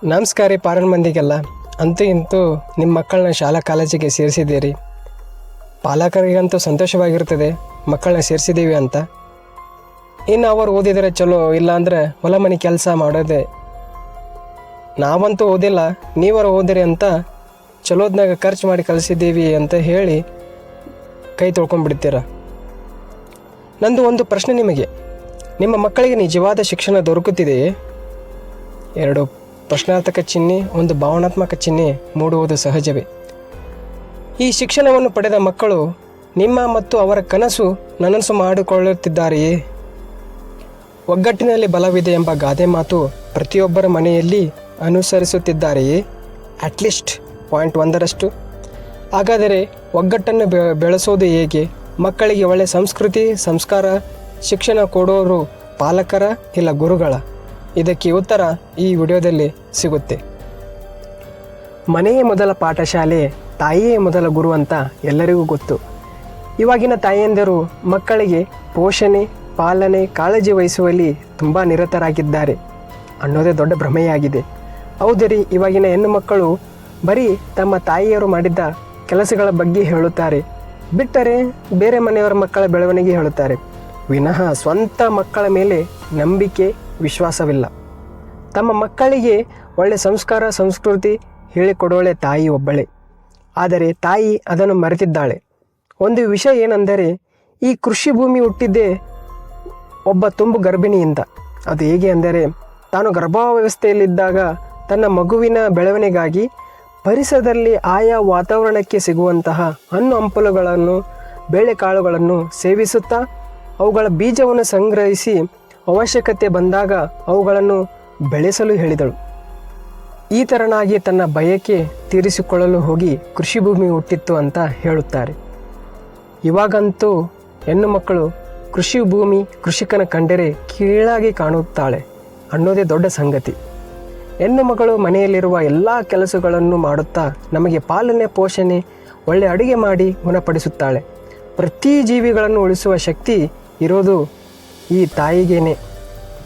ನಮಸ್ಕಾರ ರೀ ಪಾರನ್ ಮಂದಿಗೆಲ್ಲ. ಅಂತೂ ಇಂತೂ ನಿಮ್ಮ ಮಕ್ಕಳನ್ನ ಶಾಲಾ ಕಾಲೇಜಿಗೆ ಸೇರಿಸಿದ್ದೀರಿ. ಪಾಲಕರಿಗಂತೂ ಸಂತೋಷವಾಗಿರ್ತದೆ ಮಕ್ಕಳನ್ನ ಸೇರಿಸಿದ್ದೀವಿ ಅಂತ. ಇನ್ನು ಅವರು ಓದಿದರೆ ಚಲೋ, ಇಲ್ಲಾಂದರೆ ಹೊಲ ಮನೆ ಕೆಲಸ ಮಾಡೋದೆ. ನಾವಂತೂ ಓದಿಲ್ಲ, ನೀವರು ಓದಿರಿ ಅಂತ ಚಲೋದ್ನಾಗ ಖರ್ಚು ಮಾಡಿ ಕಲಿಸಿದ್ದೀವಿ ಅಂತ ಹೇಳಿ ಕೈ ತೊಳ್ಕೊಂಡ್ಬಿಡ್ತೀರ. ನಂದು ಒಂದು ಪ್ರಶ್ನೆ ನಿಮಗೆ, ನಿಮ್ಮ ಮಕ್ಕಳಿಗೆ ನಿಜವಾದ ಶಿಕ್ಷಣ ದೊರಕುತ್ತಿದೆಯೇ? ಎರಡು ಪ್ರಶ್ನಾರ್ಥಕ ಚಿಹ್ನೆ, ಒಂದು ಭಾವನಾತ್ಮಕ ಚಿಹ್ನೆ ಮೂಡುವುದು ಸಹಜವೇ. ಈ ಶಿಕ್ಷಣವನ್ನು ಪಡೆದ ಮಕ್ಕಳು ನಿಮ್ಮ ಮತ್ತು ಅವರ ಕನಸು ನನಸು ಮಾಡಿಕೊಳ್ಳುತ್ತಿದ್ದಾರೆಯೇ? ಒಗ್ಗಟ್ಟಿನಲ್ಲಿ ಬಲವಿದೆ ಎಂಬ ಗಾದೆ ಮಾತು ಪ್ರತಿಯೊಬ್ಬರ ಮನೆಯಲ್ಲಿ ಅನುಸರಿಸುತ್ತಿದ್ದಾರೆಯೇ? ಅಟ್ಲೀಸ್ಟ್ 1%. ಹಾಗಾದರೆ ಒಗ್ಗಟ್ಟನ್ನು ಬೆಳೆಸೋದು ಹೇಗೆ? ಮಕ್ಕಳಿಗೆ ಒಳ್ಳೆಯ ಸಂಸ್ಕೃತಿ ಸಂಸ್ಕಾರ ಶಿಕ್ಷಣ ಕೊಡೋರು ಪಾಲಕರ ಇಲ್ಲ ಗುರುಗಳ? ಇದಕ್ಕೆ ಉತ್ತರ ಈ ವಿಡಿಯೋದಲ್ಲಿ ಸಿಗುತ್ತೆ. ಮನೆಯೇ ಮೊದಲ ಪಾಠಶಾಲೆ, ತಾಯಿಯೇ ಮೊದಲ ಗುರು ಅಂತ ಎಲ್ಲರಿಗೂ ಗೊತ್ತು. ಇವಾಗಿನ ತಾಯಿಯಂದಿರು ಮಕ್ಕಳಿಗೆ ಪೋಷಣೆ ಪಾಲನೆ ಕಾಳಜಿ ವಹಿಸುವಲ್ಲಿ ತುಂಬ ನಿರತರಾಗಿದ್ದಾರೆ ಅನ್ನೋದೇ ದೊಡ್ಡ ಭ್ರಮೆಯಾಗಿದೆ. ಹೌದರಿ, ಇವಾಗಿನ ಹೆಣ್ಣು ಮಕ್ಕಳು ಬರೀ ತಮ್ಮ ತಾಯಿಯರು ಮಾಡಿದ್ದ ಕೆಲಸಗಳ ಬಗ್ಗೆ ಹೇಳುತ್ತಾರೆ, ಬಿಟ್ಟರೆ ಬೇರೆ ಮನೆಯವರ ಮಕ್ಕಳ ಬೆಳವಣಿಗೆ ಹೇಳುತ್ತಾರೆ ವಿನಃ ಸ್ವಂತ ಮಕ್ಕಳ ಮೇಲೆ ನಂಬಿಕೆ ವಿಶ್ವಾಸವಿಲ್ಲ. ತಮ್ಮ ಮಕ್ಕಳಿಗೆ ಒಳ್ಳೆ ಸಂಸ್ಕಾರ ಸಂಸ್ಕೃತಿ ಹೇಳಿಕೊಡೋಳೆ ತಾಯಿ ಒಬ್ಬಳೇ. ಆದರೆ ತಾಯಿ ಅದನ್ನು ಮರೆತಿದ್ದಾಳೆ. ಒಂದು ವಿಷಯ ಏನೆಂದರೆ, ಈ ಕೃಷಿ ಭೂಮಿ ಹುಟ್ಟಿದ್ದೇ ಒಬ್ಬ ತುಂಬು ಗರ್ಭಿಣಿಯಿಂದ. ಅದು ಹೇಗೆ ಅಂದರೆ, ತಾನು ಗರ್ಭಾವಸ್ಥೆಯಲ್ಲಿದ್ದಾಗ ತನ್ನ ಮಗುವಿನ ಬೆಳವಣಿಗೆಗಾಗಿ ಪರಿಸರದಲ್ಲಿ ಆಯಾ ವಾತಾವರಣಕ್ಕೆ ಸಿಗುವಂತಹ ಹಣ್ಣು ಹಂಪಲುಗಳನ್ನು ಬೇಳೆಕಾಳುಗಳನ್ನು ಸೇವಿಸುತ್ತಾ ಅವುಗಳ ಬೀಜವನ್ನು ಸಂಗ್ರಹಿಸಿ ಅವಶ್ಯಕತೆ ಬಂದಾಗ ಅವುಗಳನ್ನು ಬೆಳೆಸಲು ಹೇಳಿದಳು. ಈ ಥರನಾಗಿ ತನ್ನ ಬಯಕೆ ತೀರಿಸಿಕೊಳ್ಳಲು ಹೋಗಿ ಕೃಷಿ ಭೂಮಿ ಹುಟ್ಟಿತ್ತು ಅಂತ ಹೇಳುತ್ತಾರೆ. ಇವಾಗಂತೂ ಹೆಣ್ಣು ಮಕ್ಕಳು ಕೃಷಿ ಭೂಮಿ ಕೃಷಿಕನ ಕಂಡರೆ ಕೀಳಾಗಿ ಕಾಣುತ್ತಾಳೆ ಅನ್ನೋದೇ ದೊಡ್ಡ ಸಂಗತಿ. ಹೆಣ್ಣು ಮಗಳು ಮನೆಯಲ್ಲಿರುವ ಎಲ್ಲ ಕೆಲಸಗಳನ್ನು ಮಾಡುತ್ತಾ ನಮಗೆ ಪಾಲನೆ ಪೋಷಣೆ ಒಳ್ಳೆ ಅಡುಗೆ ಮಾಡಿ ಗುಣಪಡಿಸುತ್ತಾಳೆ. ಪ್ರತಿ ಜೀವಿಗಳನ್ನು ಉಳಿಸುವ ಶಕ್ತಿ ಇರೋದು ಈ ತಾಯಿಗೇನೆ.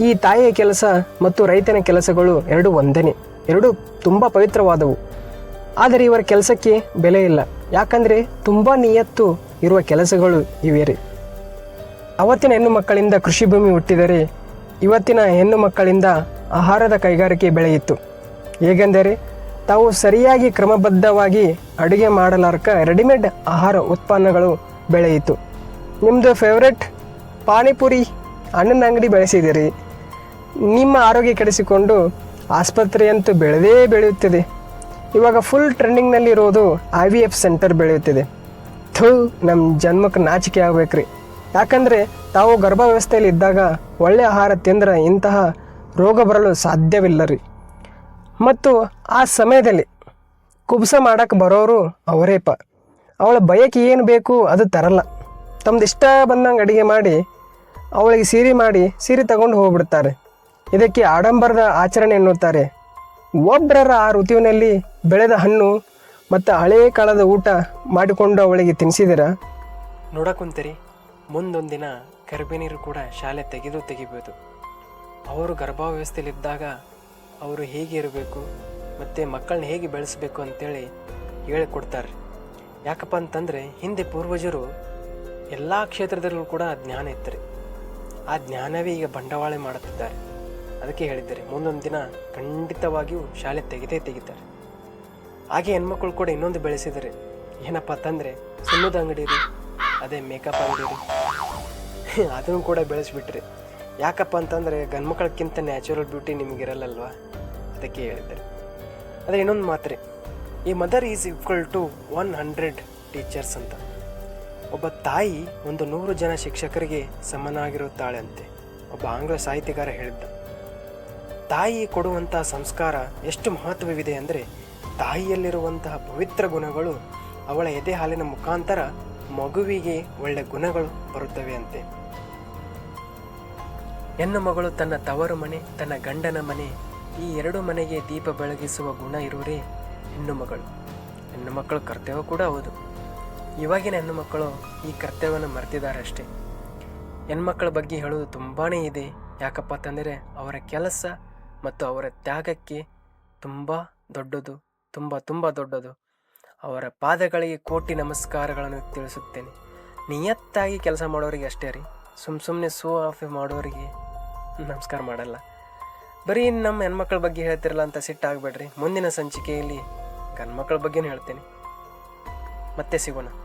ಈ ತಾಯಿಯ ಕೆಲಸ ಮತ್ತು ರೈತನ ಕೆಲಸಗಳು ಎರಡು ಒಂದನೇ, ಎರಡು ತುಂಬ ಪವಿತ್ರವಾದವು. ಆದರೆ ಇವರ ಕೆಲಸಕ್ಕೆ ಬೆಲೆ ಇಲ್ಲ, ಯಾಕಂದರೆ ತುಂಬ ನಿಯತ್ತು ಇರುವ ಕೆಲಸಗಳು ಇವೆ. ಅವತ್ತಿನ ಹೆಣ್ಣು ಮಕ್ಕಳಿಂದ ಕೃಷಿ ಭೂಮಿ ಹುಟ್ಟಿದರೆ ಇವತ್ತಿನ ಹೆಣ್ಣು ಮಕ್ಕಳಿಂದ ಆಹಾರದ ಕೈಗಾರಿಕೆ ಬೆಳೆಯಿತು. ಹೇಗೆಂದರೆ, ತಾವು ಸರಿಯಾಗಿ ಕ್ರಮಬದ್ಧವಾಗಿ ಅಡುಗೆ ಮಾಡಲಾರ್ಕ ರೆಡಿಮೇಡ್ ಆಹಾರ ಉತ್ಪನ್ನಗಳು ಬೆಳೆಯಿತು. ನಿಮ್ಮದು ಫೇವ್ರೆಟ್ ಪಾನಿಪುರಿ ಹಣ್ಣಿನ ಅಂಗಡಿ ಬೆಳೆಸಿದಿರಿ. ನಿಮ್ಮ ಆರೋಗ್ಯ ಕೆಡಿಸಿಕೊಂಡು ಆಸ್ಪತ್ರೆಯಂತೂ ಬೆಳೆಯುತ್ತಿದೆ. ಇವಾಗ ಫುಲ್ ಟ್ರೆಂಡಿಂಗ್ನಲ್ಲಿರೋದು IVF ಸೆಂಟರ್ ಬೆಳೆಯುತ್ತಿದೆ. ನಮ್ಮ ಜನ್ಮಕ್ಕೆ ನಾಚಿಕೆ ಆಗ್ಬೇಕ್ರಿ. ಯಾಕಂದರೆ ತಾವು ಗರ್ಭಾವಸ್ಥೆಯಲ್ಲಿ ಇದ್ದಾಗ ಒಳ್ಳೆಯ ಆಹಾರ ತಿಂದರೆ ಇಂತಹ ರೋಗ ಬರಲು ಸಾಧ್ಯವಿಲ್ಲ ರೀ. ಮತ್ತು ಆ ಸಮಯದಲ್ಲಿ ಕುಬ್ಸ ಮಾಡೋಕ್ಕೆ ಬರೋರು ಅವರೇಪ. ಅವಳ ಬಯಕೆ ಏನು ಬೇಕು ಅದು ತರಲ್ಲ. ತಮ್ಮದು ಇಷ್ಟ ಬಂದಂಗೆ ಅಡುಗೆ ಮಾಡಿ ಅವಳಿಗೆ ಸೀರೆ ತಗೊಂಡು ಹೋಗ್ಬಿಡ್ತಾರೆ. ಇದಕ್ಕೆ ಆಡಂಬರದ ಆಚರಣೆ ಎನ್ನುತ್ತಾರೆ. ಒಬ್ಬರರ ಆ ಋತುವಿನಲ್ಲಿ ಬೆಳೆದ ಹಣ್ಣು ಮತ್ತು ಹಳೆಯ ಕಾಲದ ಊಟ ಮಾಡಿಕೊಂಡು ಅವಳಿಗೆ ತಿನ್ನಿಸಿದಿರ ನೋಡಕ್ಕುಂತೀರಿ. ಮುಂದೊಂದು ದಿನ ಗರ್ಭಿಣಿಯರು ಕೂಡ ಶಾಲೆ ತೆಗಿಬೋದು. ಅವರು ಗರ್ಭಾವಸ್ಥೆಯಲ್ಲಿದ್ದಾಗ ಅವರು ಹೇಗೆ ಇರಬೇಕು ಮತ್ತು ಮಕ್ಕಳನ್ನ ಹೇಗೆ ಬೆಳೆಸಬೇಕು ಅಂತೇಳಿ ಹೇಳಿಕೊಡ್ತಾರೆ. ಯಾಕಪ್ಪ ಅಂತಂದರೆ, ಹಿಂದೆ ಪೂರ್ವಜರು ಎಲ್ಲ ಕ್ಷೇತ್ರದಲ್ಲೂ ಕೂಡ ಜ್ಞಾನ ಇತ್ತು. ಆ ಜ್ಞಾನವೇ ಈಗ ಬಂಡವಾಳ ಮಾಡುತ್ತಿದ್ದಾರೆ. ಅದಕ್ಕೆ ಹೇಳಿದ್ದಾರೆ, ಮುಂದೊಂದು ದಿನ ಖಂಡಿತವಾಗಿಯೂ ಶಾಲೆ ತೆಗಿತಾರೆ. ಹಾಗೆ ಹೆಣ್ಮಕ್ಳು ಕೂಡ ಇನ್ನೊಂದು ಬೆಳೆಸಿದ್ದಾರೆ. ಏನಪ್ಪ ಅಂತಂದರೆ, ಸುಣ್ಣದ ಅಂಗಡಿ ರೀ, ಅದೇ ಮೇಕಪ್ ಅಂಗಡಿ ರೀ, ಅದನ್ನು ಕೂಡ ಬೆಳೆಸಿಬಿಟ್ರಿ. ಯಾಕಪ್ಪ ಅಂತಂದರೆ, ಗಂಡ್ಮಕ್ಳಕ್ಕಿಂತ ನ್ಯಾಚುರಲ್ ಬ್ಯೂಟಿ ನಿಮಗಿರಲ್ಲಲ್ವ, ಅದಕ್ಕೆ ಹೇಳಿದ್ದಾರೆ. ಆದರೆ ಇನ್ನೊಂದು ಮಾತ್ರೆ, ಈ mother is equal to 100 teachers ಅಂತ. ಒಬ್ಬ ತಾಯಿ 100 ಜನ ಶಿಕ್ಷಕರಿಗೆ ಸಮನಾಗಿರುತ್ತಾಳೆ ಅಂತೆ ಒಬ್ಬ ಆಂಗ್ಲ ಸಾಹಿತ್ಯಗಾರ ಹೇಳಿದ್ದ. ತಾಯಿ ಕೊಡುವಂತಹ ಸಂಸ್ಕಾರ ಎಷ್ಟು ಮಹತ್ವವಿದೆ ಅಂದರೆ, ತಾಯಿಯಲ್ಲಿರುವಂತಹ ಪವಿತ್ರ ಗುಣಗಳು ಅವಳ ಎದೆ ಹಾಲಿನ ಮುಖಾಂತರ ಮಗುವಿಗೆ ಒಳ್ಳೆ ಗುಣಗಳು ಬರುತ್ತವೆ ಅಂತೆ. ಹೆಣ್ಣು ಮಗಳು ತನ್ನ ತವರು ಮನೆ ತನ್ನ ಗಂಡನ ಮನೆ ಈ ಎರಡು ಮನೆಗೆ ದೀಪ ಬೆಳಗಿಸುವ ಗುಣ ಇರುವರೇ ಹೆಣ್ಣು ಮಗಳು. ಹೆಣ್ಣು ಮಕ್ಕಳು ಕರ್ತವ್ಯ ಕೂಡ ಹೌದು. ಇವಾಗಿನ ಹೆಣ್ಣು ಮಕ್ಕಳು ಈ ಕರ್ತವ್ಯವನ್ನು ಮರೆತಿದ್ದಾರೆ ಅಷ್ಟೇ. ಹೆಣ್ಮಕ್ಕಳ ಬಗ್ಗೆ ಹೇಳೋದು ತುಂಬಾ ಇದೆ. ಯಾಕಪ್ಪ ಅಂತಂದರೆ, ಅವರ ಕೆಲಸ ಮತ್ತು ಅವರ ತ್ಯಾಗಕ್ಕೆ ತುಂಬ ದೊಡ್ಡದು, ತುಂಬ ತುಂಬ ದೊಡ್ಡದು. ಅವರ ಪಾದಗಳಿಗೆ ಕೋಟಿ ನಮಸ್ಕಾರಗಳನ್ನು ತಿಳಿಸುತ್ತೇನೆ. ನಿಯತ್ತಾಗಿ ಕೆಲಸ ಮಾಡೋರಿಗೆ ಅಷ್ಟೇ ರೀ, ಸುಮ್ಮನೆ ಶೋ ಆಫ್ ಮಾಡೋರಿಗೆ ನಮಸ್ಕಾರ ಮಾಡಲ್ಲ. ಬರೀ ನಮ್ಮ ಹೆಣ್ಮಕ್ಳ ಬಗ್ಗೆ ಹೇಳ್ತಿರಲ್ಲ ಅಂತ ಸಿಟ್ಟಾಗಬೇಡ್ರಿ. ಮುಂದಿನ ಸಂಚಿಕೆಯಲ್ಲಿ ಗಂಡ್ಮಕ್ಳ ಬಗ್ಗೆನೂ ಹೇಳ್ತೇನೆ. ಮತ್ತೆ ಸಿಗೋಣ.